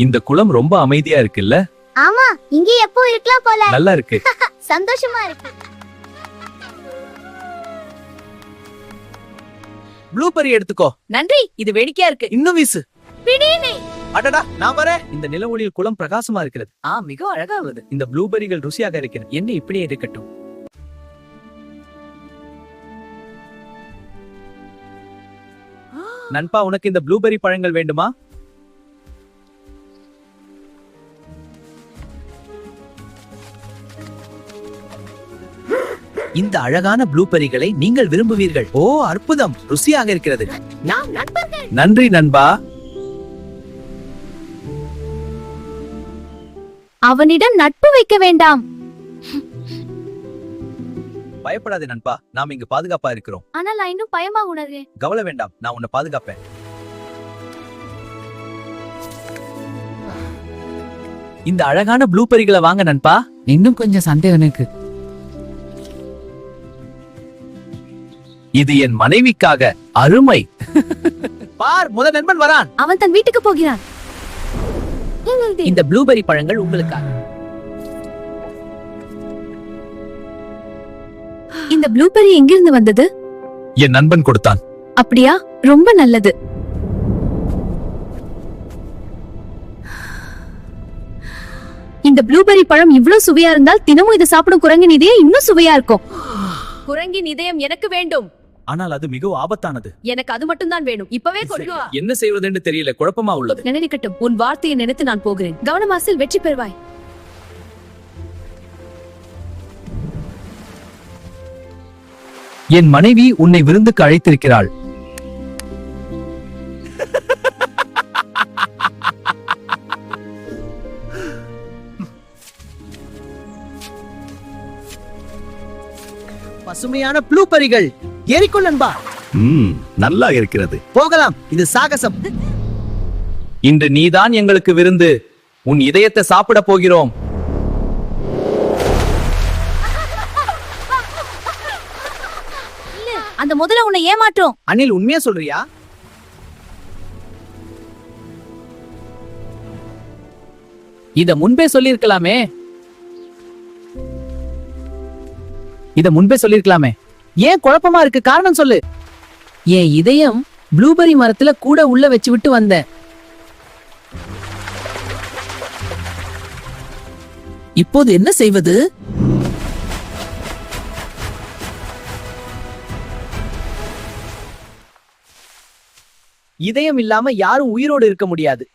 இந்த குளம் ரொம்ப அமைதியா இருக்குல்ல? ஆமா, இங்க எப்போ இருக்கலாம் போல. நல்லா இருக்கு. சந்தோஷமா இருக்கு. ப்ளூபெர்ரி எடுத்துக்கோ. நன்றி, இது வேடிக்கையா இருக்கு. இன்னும் வீசு. பிடினே. அடடா, நான் வரேன். இந்த நில ஒளியில் குளம் பிரகாசமா இருக்கிறது. மிக அழகா உள்ளது. இந்த ப்ளூபெர்ரிகள் ருசியாக இருக்கிறது. என்ன இப்படியே இருக்கட்டும். நண்பா, உனக்கு இந்த ப்ளூபெர்ரி பழங்கள் வேண்டுமா? இந்த அழகான ப்ளூபெர்ரிகளை நீங்கள் விரும்புவீர்கள். ஓ அற்புதம், ருசியாக இருக்கிறது. நாம் நண்பர்கள். நன்றி நண்பா. அவனிடம் நட்பு வைக்க வேண்டாம். பயப்படாதே நண்பா, நாம் இங்கு பாதுகாப்பா இருக்கிறோம். ஆனால் நான் இன்னும் பயமா உணர்றேன். கவலை வேண்டாம், நான் உன்னை பாதுகாப்பேன். இந்த அழகான ப்ளூபெர்ரிகளை வாங்க நண்பா. இன்னும் கொஞ்சம் சந்தேகம் இருக்கு. இது என் மனைவிக்காக. அருமை. பார், முதல் நண்பன் வரான். அவன் தன் வீட்டுக்கு போகிறான். இந்த ப்ளூபெர்ரி பழங்கள் உங்களுக்காக. இந்த ப்ளூபெர்ரி எங்கிருந்து வந்தது? என் நண்பன் கொடுத்தான். அப்படியா? ரொம்ப நல்லது. இந்த ப்ளூபெர்ரி பழம் இவ்ளோ சுவையா இருந்தால் தினமும் இதை சாப்பிடும் குரங்கின் இதயம் இன்னும் சுவையா இருக்கும். குரங்கின் இதயம் எனக்கு வேண்டும். ஆனால் அது மிகவும் ஆபத்தானது. எனக்கு அது மட்டும் தான் வேணும். இப்பவே கொண்டு வா. என்ன செய்வதென்று தெரியல, குழப்பமா உள்ளது. நினைக்கட்டும், உன் வார்த்தையை நினைத்து நான் போகிறேன். கவனமாசில் வெற்றி பெறுவாய். என் மனைவி உன்னை விருந்துக்கு அழைத்திருக்கிறாள். பசுமையான ப்ளூபெர்ரிகள். ஏறிக்கொள் நண்பா. நல்லா இருக்கிறது. போகலாம், இது சாகசம். இன்று நீதான் எங்களுக்கு விருந்து. உன் இதயத்தை சாப்பிட போகிறோம். அந்த முதல்ல உன்னை ஏமாற்றும். அனில், உண்மையா சொல்றியா? இத முன்பே சொல்லிருக்கலாமே. ஏன் குழப்பமா இருக்கு? காரணம் சொல்லு. என் இதயம் ப்ளூபெர்ரி மரத்துல கூட உள்ள வச்சு விட்டு வந்தேன். இப்போது என்ன செய்வது? இதயம் இல்லாம யாரும் உயிரோடு இருக்க முடியாது.